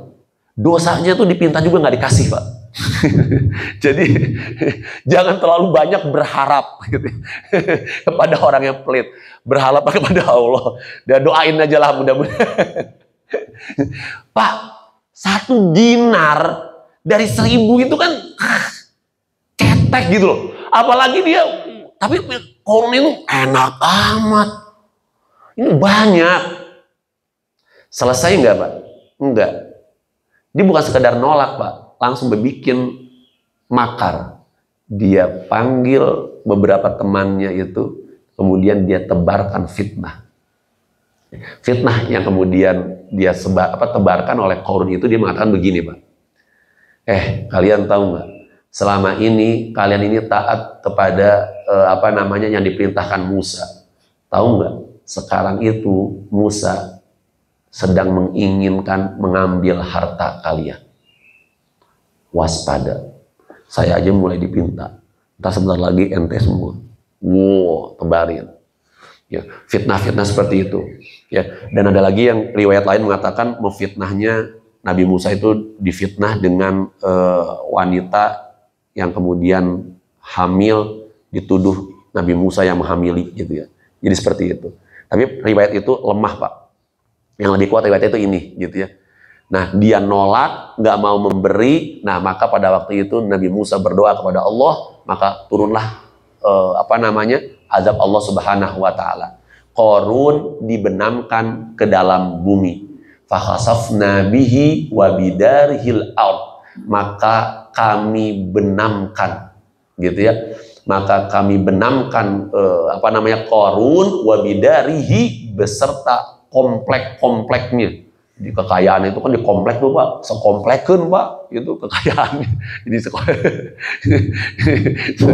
dosanya tuh dipinta juga nggak dikasih Pak. Jadi jangan terlalu banyak berharap gitu, kepada orang yang pelit. Berharap kepada Allah. Dan doain aja lah mudah-mudahan. Pak, 1 dinar dari 1.000 itu kan cetek gitu loh. Apalagi dia, tapi Qarun itu enak amat. Ini banyak. Selesai nggak Pak? Enggak. Dia bukan sekedar nolak Pak, langsung berbikin makar. Dia panggil beberapa temannya itu, kemudian dia tebarkan fitnah. Fitnah yang kemudian dia tebarkan oleh Qarun itu, dia mengatakan begini Pak. Kalian tahu nggak? Selama ini kalian ini taat kepada yang diperintahkan Musa. Tahu nggak? Sekarang itu Musa sedang menginginkan mengambil harta kalian. Waspada. Saya aja mulai dipinta. Entah sebentar lagi ente semua. Wow, tebarin. Ya, fitnah-fitnah seperti itu. Ya, dan ada lagi yang riwayat lain mengatakan memfitnahnya Nabi Musa itu difitnah dengan wanita yang kemudian hamil, dituduh Nabi Musa yang menghamili gitu ya. Jadi seperti itu. Tapi riwayat itu lemah Pak. Yang lebih kuat riwayat itu ini gitu ya. Nah, dia nolak, nggak mau memberi. Nah, maka pada waktu itu Nabi Musa berdoa kepada Allah, maka turunlah azab Allah Subhanahu wa taala. Qarun dibenamkan ke dalam bumi. Fakhasafna bihi wa bidarihil ard. Maka kami benamkan gitu ya. Maka kami benamkan Qarun wa bidarihi beserta komplek-kompleknya. Di kekayaan itu kan di komplek tuh Pak, sekomplekkan Pak, itu kekayaannya. Jadi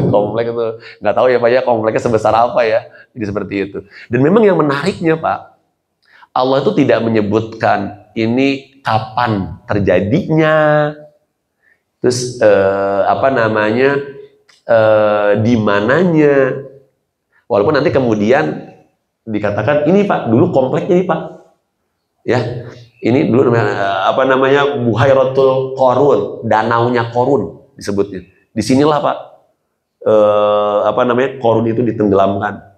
komplek itu nggak tahu ya Pak ya, kompleknya sebesar apa ya. Jadi seperti itu. Dan memang yang menariknya Pak, Allah itu tidak menyebutkan ini kapan terjadinya, terus di mananya. Walaupun nanti kemudian dikatakan ini Pak, dulu kompleknya ini Pak, ya ini dulu Buhairatul Qarun, danaunya Qarun disebutnya. Disinilah Pak, Qarun itu ditenggelamkan.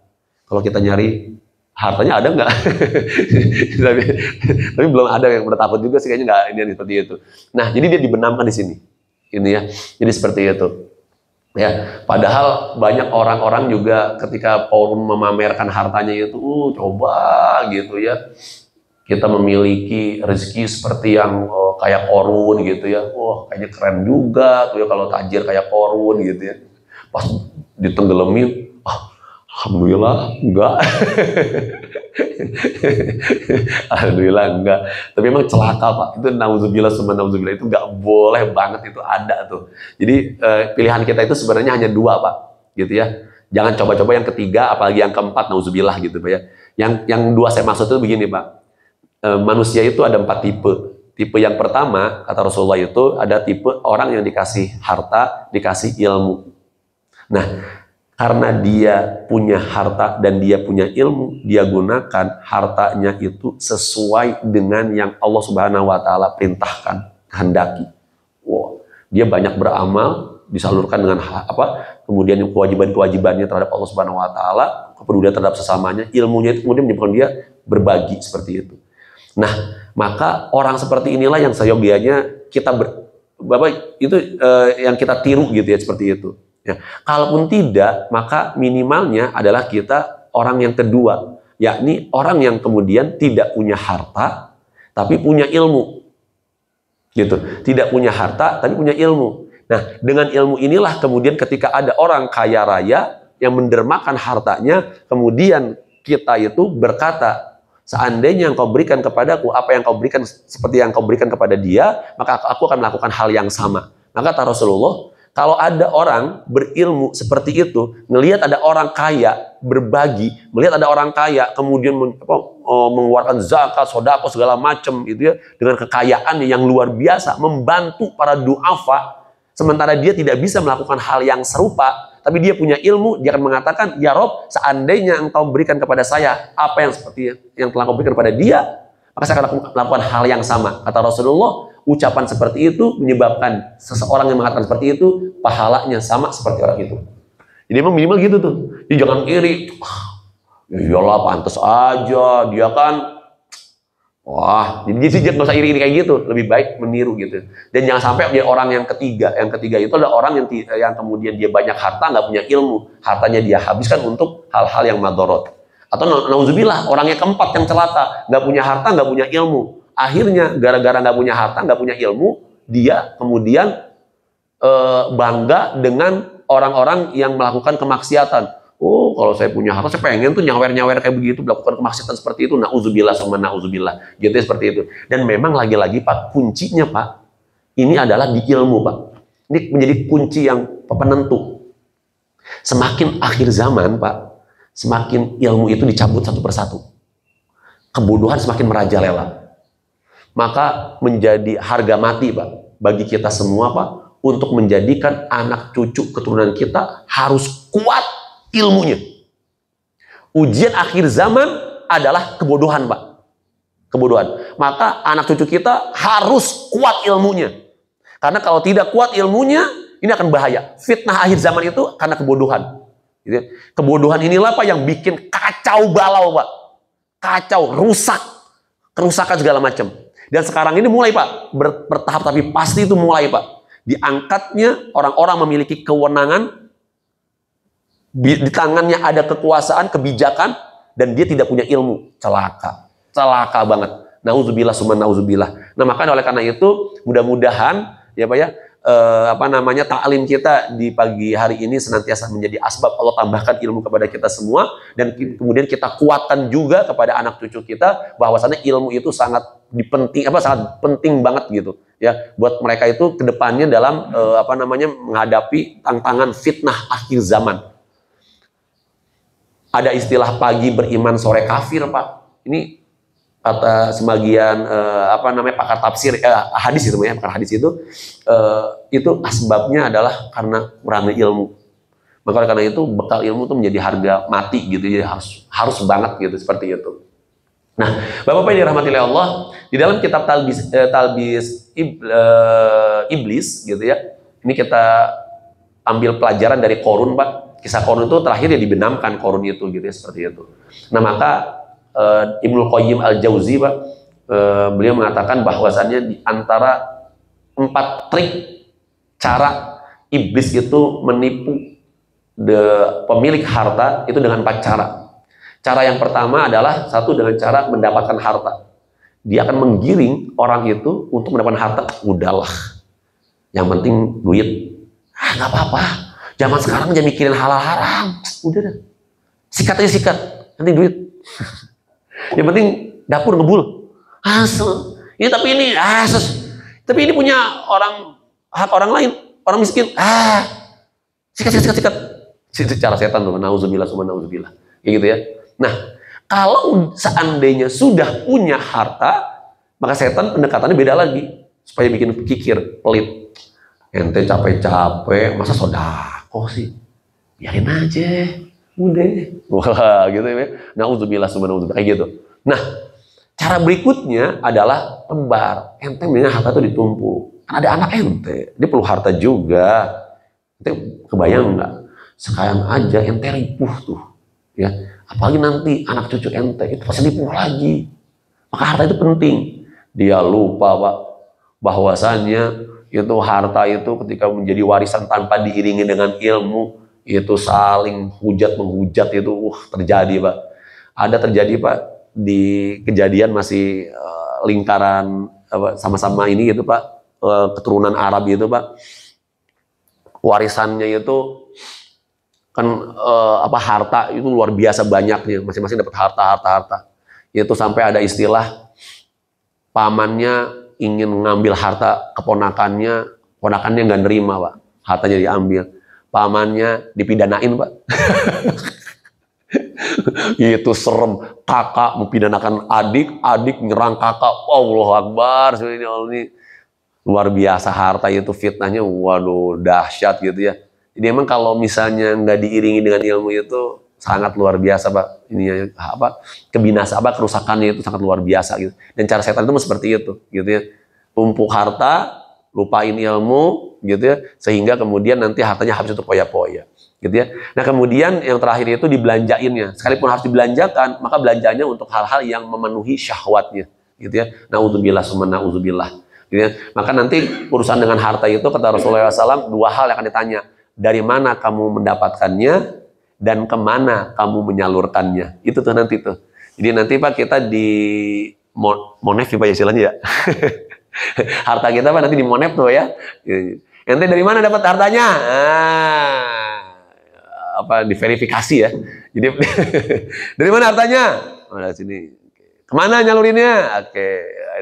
Kalau kita nyari hartanya ada nggak? tapi belum ada, yang bertakut juga sih kayaknya nggak, ini seperti itu. Nah, jadi dia dibenamkan di sini, ini ya. Jadi seperti itu. Ya, padahal banyak orang-orang juga ketika Qarun memamerkan hartanya itu, coba gitu ya, kita memiliki rezeki seperti yang kayak Qarun gitu ya, kayaknya keren juga tuh ya kalau tajir kayak Qarun gitu ya. Pas ditenggelamin, alhamdulillah enggak. Alhamdulillah enggak. Tapi memang celaka Pak. Itu nauzubillah summa nauzubillah, itu enggak boleh banget itu ada tuh. Jadi pilihan kita itu sebenarnya hanya 2 Pak, gitu ya. Jangan coba-coba yang ketiga, apalagi yang keempat, nauzubillah gitu Pak ya. Yang 2 saya maksud itu begini Pak. Manusia itu ada 4 tipe. Tipe yang pertama, kata Rasulullah itu ada tipe orang yang dikasih harta, dikasih ilmu. Nah, karena dia punya harta dan dia punya ilmu, dia gunakan hartanya itu sesuai dengan yang Allah Subhanahu wa taala perintahkan, kehendaki. Dia banyak beramal, disalurkan dengan kemudian kewajiban-kewajibannya terhadap Allah Subhanahu wa taala, kepedulian terhadap sesamanya, ilmunya itu kemudian menyebabkan dia berbagi seperti itu. Nah, maka orang seperti inilah yang seyogianya kita yang kita tiru gitu ya, seperti itu. Ya, kalaupun tidak, maka minimalnya adalah kita orang yang kedua, yakni orang yang kemudian tidak punya harta, tapi punya ilmu. gitu. Tidak punya harta tapi punya ilmu. Nah, dengan ilmu inilah kemudian ketika ada orang kaya raya yang mendermakan hartanya, kemudian kita itu berkata, seandainya yang kau berikan kepadaku apa yang kau berikan seperti yang kau berikan kepada dia, maka aku akan melakukan hal yang sama. Maka kata Rasulullah, kalau ada orang berilmu seperti itu, melihat ada orang kaya berbagi, melihat ada orang kaya kemudian mengeluarkan zakat, sedekah segala macam gitu ya, dengan kekayaan yang luar biasa, membantu para duafa, sementara dia tidak bisa melakukan hal yang serupa, tapi dia punya ilmu, dia akan mengatakan, ya Rob, seandainya engkau berikan kepada saya apa yang seperti yang telah kau berikan kepada dia, maka saya akan melakukan hal yang sama. Kata Rasulullah, ucapan seperti itu menyebabkan seseorang yang mengatakan seperti itu, pahalanya sama seperti orang itu. Jadi memang minimal gitu tuh. Jadi jangan iri. Iyalah pantas aja, dia kan. Wah, jadi nggak usah iri kayak gitu. Lebih baik meniru gitu. Dan jangan sampai menjadi orang yang ketiga. Yang ketiga itu adalah orang yang kemudian dia banyak harta, nggak punya ilmu. Hartanya dia habiskan untuk hal-hal yang madorot. Atau nauzubillah, orang yang keempat yang celaka, nggak punya harta, nggak punya ilmu. Akhirnya gara-gara nggak punya harta, nggak punya ilmu, dia kemudian bangga dengan orang-orang yang melakukan kemaksiatan. Oh, kalau saya punya harta, saya pengen tuh nyawer-nyawer kayak begitu, melakukan kemaksiatan seperti itu. Nauzubillah sama nauzubillah. Gitu seperti itu. Dan memang lagi-lagi Pak, kuncinya Pak, ini adalah di ilmu Pak. Ini menjadi kunci yang penentu. Semakin akhir zaman Pak, semakin ilmu itu dicabut satu persatu. Kebodohan semakin merajalela. Maka menjadi harga mati Pak bagi kita semua Pak, untuk menjadikan anak cucu keturunan kita harus kuat ilmunya. Ujian akhir zaman adalah kebodohan Pak, kebodohan. Maka anak cucu kita harus kuat ilmunya, karena kalau tidak kuat ilmunya ini akan bahaya. Fitnah akhir zaman itu karena kebodohan. Kebodohan inilah Pak yang bikin kacau balau Pak, kacau, rusak, kerusakan segala macam. Dan sekarang ini mulai Pak, bertahap tapi pasti itu mulai Pak. Diangkatnya orang-orang memiliki kewenangan, di tangannya ada kekuasaan, kebijakan, dan dia tidak punya ilmu. Celaka. Celaka banget. Nauzubillah summa nauzubillah. Nah, maka oleh karena itu, mudah-mudahan ya Pak ya, taklim kita di pagi hari ini senantiasa menjadi asbab Allah tambahkan ilmu kepada kita semua, dan kemudian kita kuatkan juga kepada anak cucu kita bahwasannya ilmu itu sangat sangat penting banget gitu ya buat mereka itu kedepannya dalam menghadapi tantangan fitnah akhir zaman. Ada istilah pagi beriman sore kafir Pak. Ini kata sebagian pakar tafsir hadis itu ya, pakar hadis itu asbabnya adalah karena kurangnya ilmu. Maka karena itu bekal ilmu itu menjadi harga mati gitu, jadi harus banget gitu seperti itu. Nah, Bapak-Bapak yang dirahmati oleh Allah, di dalam kitab Talbis Iblis gitu ya. Ini kita ambil pelajaran dari Qorun Pak. Kisah Qorun itu terakhir ya dibenamkan Qorun itu gitu ya, seperti itu. Nah, maka Ibnu Qayyim Al-Jauzi Pak, beliau mengatakan bahwasannya di antara 4 trik cara iblis itu menipu pemilik harta itu dengan 4 cara. Cara yang pertama adalah satu dengan cara mendapatkan harta. Dia akan menggiring orang itu untuk mendapatkan harta. Udahlah, yang penting duit. Nggak apa-apa. Zaman sekarang jangan mikirin halal haram. Udah deh, sikat aja sikat. Nanti duit. Yang penting dapur ngebul. Asal. Ya, tapi ini punya hak orang lain, orang miskin. Sikat. Itu cara setan tuh. Nauzubillah summa nauzubillah. Kayak gitu ya. Nah, kalau seandainya sudah punya harta, maka setan pendekatannya beda lagi, supaya bikin kikir, pelit. Ente capek-capek, masa sodako sih? Biarin aja, udah. Wah, gitu ya. Nauzubillah summa nauzubillah, kayak gitu. Nah, cara berikutnya adalah tebar. Ente punya harta itu ditumpuk. Kan ada anak ente, dia perlu harta juga. Ente kebayang nggak? Sekarang aja ente ripuh tuh, ya. Apalagi nanti anak cucu ente itu pasti ripuh lagi. Maka harta itu penting. Dia lupa Pak, bahwasannya itu harta itu ketika menjadi warisan tanpa diiringi dengan ilmu, itu saling hujat-menghujat itu terjadi Pak. Ada terjadi Pak di kejadian masih lingkaran sama-sama ini gitu Pak. keturunan Arab itu Pak, warisannya itu kan harta itu luar biasa banyaknya, masing-masing dapat harta. Itu sampai ada istilah pamannya ingin ngambil harta ponakannya nggak nerima Pak, hartanya diambil, pamannya dipidanain Pak. Itu serem, kakak mempidanakan adik nyerang kakak, Allahu Akbar, ini luar biasa harta itu fitnahnya, waduh dahsyat gitu ya. Jadi emang kalau misalnya nggak diiringi dengan ilmu itu sangat luar biasa Pak, ini kerusakannya itu sangat luar biasa gitu. Dan cara setan itu seperti itu gitu ya, tumpuk harta, lupain ilmu gitu ya, sehingga kemudian nanti hartanya habis untuk poya-poya gitu ya. Nah kemudian yang terakhir itu dibelanjainnya, sekalipun harus dibelanjakan, maka belanjanya untuk hal-hal yang memenuhi syahwatnya gitu ya. Naudzubillah summa naudzubillah gitu ya. Maka nanti urusan dengan harta itu kata Rasulullah SAW, dua hal yang akan ditanya, dari mana kamu mendapatkannya dan kemana kamu menyalurkannya, itu tuh nanti tuh. Jadi nanti Pak kita di Monef Pak ya istilahnya ya. Harta kita Pak nanti di Monef tuh ya. Nanti dari mana dapat hartanya? Diverifikasi ya. Jadi dari mana hartanya? Dari sini. Kemana nyalurinnya? Oke,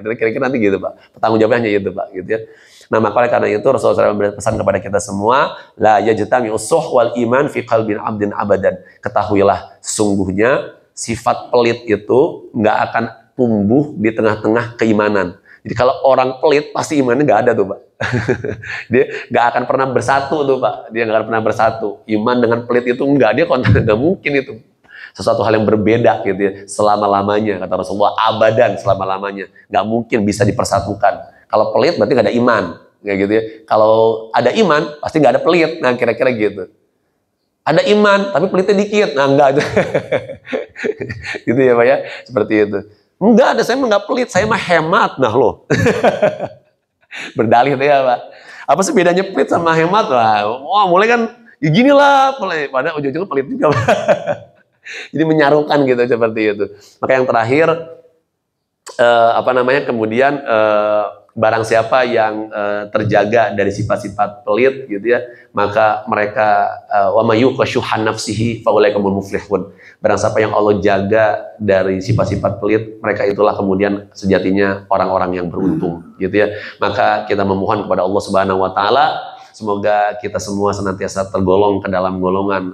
itu kira-kira nanti gitu Pak. Pertanggung jawabannya gitu Pak, gitu ya. Nah, maka oleh karena itu Rasulullah SAW berpesan kepada kita semua, la yajtami usuh wal iman fi qalbin abdin abadan. Ketahuilah, sesungguhnya sifat pelit itu nggak akan tumbuh di tengah-tengah keimanan. Jadi kalau orang pelit pasti imannya nggak ada tuh Pak. Dia nggak akan pernah bersatu tuh Pak. Dia nggak akan pernah bersatu. Iman dengan pelit itu nggak mungkin itu. Sesuatu hal yang berbeda gitu ya, selama-lamanya kata Rasulullah, abadan selama-lamanya, nggak mungkin bisa dipersatukan. Kalau pelit berarti nggak ada iman, kayak gitu ya. Kalau ada iman pasti nggak ada pelit. Nah kira-kira gitu. Ada iman tapi pelitnya dikit, nah enggak ada. Gitu ya Pak ya, seperti itu. Enggak ada, saya mah nggak pelit, saya mah hemat, nah loh. Berdalih ya Pak. Apa sih bedanya pelit sama hemat? Wah, mulai kan ya gini lah, pada ujung-ujungnya pelit juga. Jadi menyarukan gitu seperti itu. Maka yang terakhir kemudian barang siapa yang terjaga dari sifat-sifat pelit gitu ya, maka mereka wa may yuqashuhan nafsihi faulaikumul muflihun. Barang siapa yang Allah jaga dari sifat-sifat pelit, mereka itulah kemudian sejatinya orang-orang yang beruntung gitu ya. Maka kita memohon kepada Allah Subhanahu wa taala, semoga kita semua senantiasa tergolong ke dalam golongan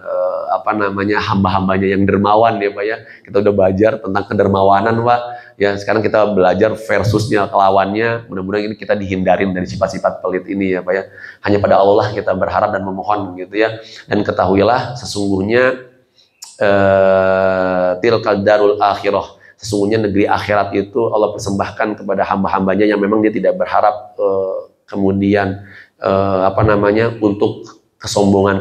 hamba-hambanya yang dermawan ya Pak ya. Kita udah belajar tentang kedermawanan Pak. Ya sekarang kita belajar versusnya, kelawannya. Mudah-mudahan ini kita dihindarin dari sifat-sifat pelit ini ya Pak ya. Hanya pada Allah kita berharap dan memohon gitu ya. Dan ketahuilah sesungguhnya tilkal darul akhirah. Sesungguhnya negeri akhirat itu Allah persembahkan kepada hamba-hambanya yang memang dia tidak berharap kemudian untuk kesombongan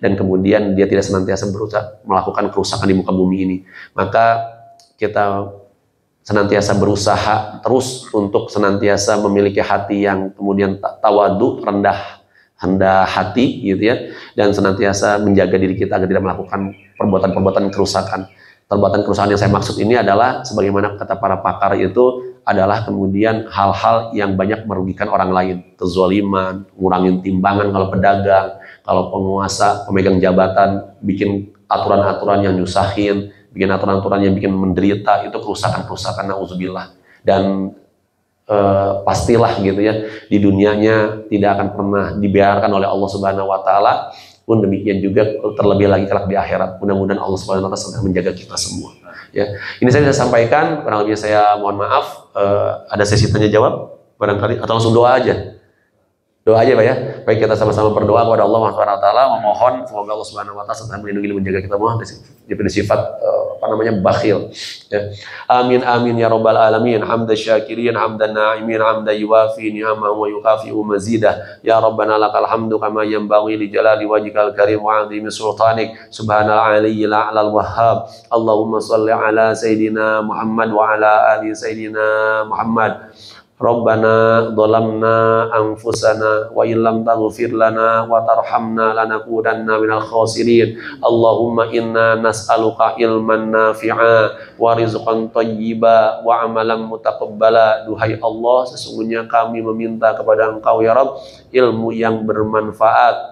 dan kemudian dia tidak senantiasa berusaha melakukan kerusakan di muka bumi ini. Maka kita senantiasa berusaha terus untuk senantiasa memiliki hati yang kemudian tawadu, rendah hati gitu ya, dan senantiasa menjaga diri kita agar tidak melakukan perbuatan-perbuatan kerusakan. Perbuatan kerusakan yang saya maksud ini adalah sebagaimana kata para pakar itu adalah kemudian hal-hal yang banyak merugikan orang lain, kezaliman, ngurangin timbangan kalau pedagang, kalau penguasa, pemegang jabatan, bikin aturan-aturan yang nyusahin, bikin aturan-aturan yang bikin menderita, itu kerusakan-kerusakan, na'udzubillah. Dan pastilah gitu ya, di dunianya tidak akan pernah dibiarkan oleh Allah Subhanahu wa taala, pun demikian juga terlebih lagi kelak di akhirat. Mudah-mudahan Allah Subhanahu wa taala sedang menjaga kita semua. Ya, ini saya bisa sampaikan, kurang lebih saya mohon maaf. Ada sesi tanya jawab barangkali atau langsung doa aja. Doa aja Pak ya. Baik, kita sama-sama berdoa kepada Allah Subhanahu wa taala, memohon semoga Allah Subhanahu wa taala sedang melindungi dan menjaga kita semua dari sifat bakhil. Ya. Amin amin ya rabbal alamin. Hamdan syakirin, hamdan na'imin, hamdan yuwafi ni'amahu wa yukafi'u mazidah. Ya rabbana lakal hamdu kama yanbaghi li jalali wajhikal karim wa 'azimi sultanik. Subhanal aliyyil a'lal wahhab. Allahumma shalli ala sayidina Muhammad wa ala ali sayidina Muhammad. Rabbana dhalamna anfusana wa illam taghfir lana wa tarhamna lanakunanna minal khasirin. Allahumma inna nas'aluka ilman nafi'a wa rizqan thayyiba wa amalan mutaqabbala. Duhai Allah, sesungguhnya kami meminta kepada Engkau ya Rabb ilmu yang bermanfaat,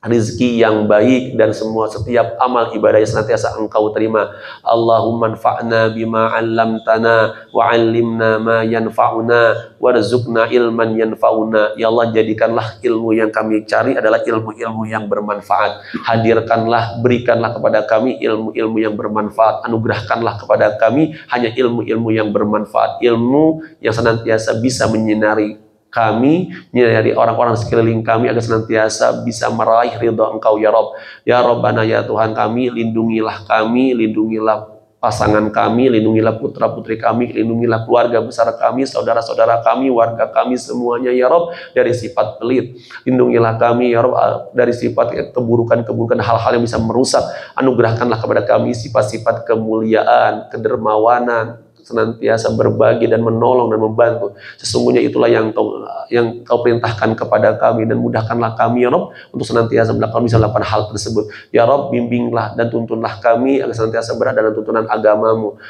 rizki yang baik, dan semua setiap amal ibadah yang senantiasa Engkau terima. Allahumma anfa'na bima 'allamtana wa 'allimna ma yanfa'una warzuqna ilman yanfa'una. Ya Allah, jadikanlah ilmu yang kami cari adalah ilmu-ilmu yang bermanfaat. Hadirkanlah, berikanlah kepada kami ilmu-ilmu yang bermanfaat. Anugerahkanlah kepada kami hanya ilmu-ilmu yang bermanfaat, ilmu yang senantiasa bisa menyinari kami, dari orang-orang sekeliling kami, agar senantiasa bisa meraih ridha Engkau ya Rabb. Ya Rabbana, ya Tuhan kami, lindungilah kami, lindungilah pasangan kami, lindungilah putra-putri kami, lindungilah keluarga besar kami, saudara-saudara kami, warga kami semuanya ya Rabb, dari sifat pelit. Lindungilah kami ya Rabb dari sifat keburukan-keburukan, hal-hal yang bisa merusak. Anugerahkanlah kepada kami sifat-sifat kemuliaan, kedermawanan, senantiasa berbagi dan menolong dan membantu. Sesungguhnya itulah yang kau perintahkan kepada kami, dan mudahkanlah kami ya Rabb untuk senantiasa melakukan hal tersebut. Ya Rabb, bimbinglah dan tuntunlah kami agar senantiasa berada dalam tuntunan agamamu.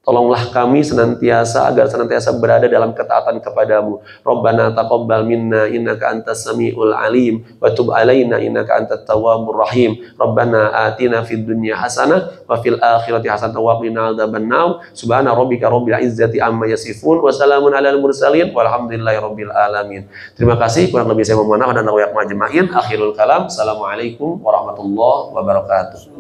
Tolonglah kami senantiasa agar senantiasa berada dalam ketaatan kepadamu. Rabbana taqabbal minna innaka antas samiul alim wa tub alaina innaka antat tawwabur rahim. Rabbana atina fid dunya hasanah wa fil akhirati hasanah wa qina adzabannar. Subhana rabbika rabbil izzati amma yasifun wa salamun alal mursalin walhamdulillahi rabbil alamin. Terima kasih, kurang lebih saya mohon maaf dan wa yaqma ajmain. Akhirul kalam. Assalamualaikum warahmatullahi wabarakatuh.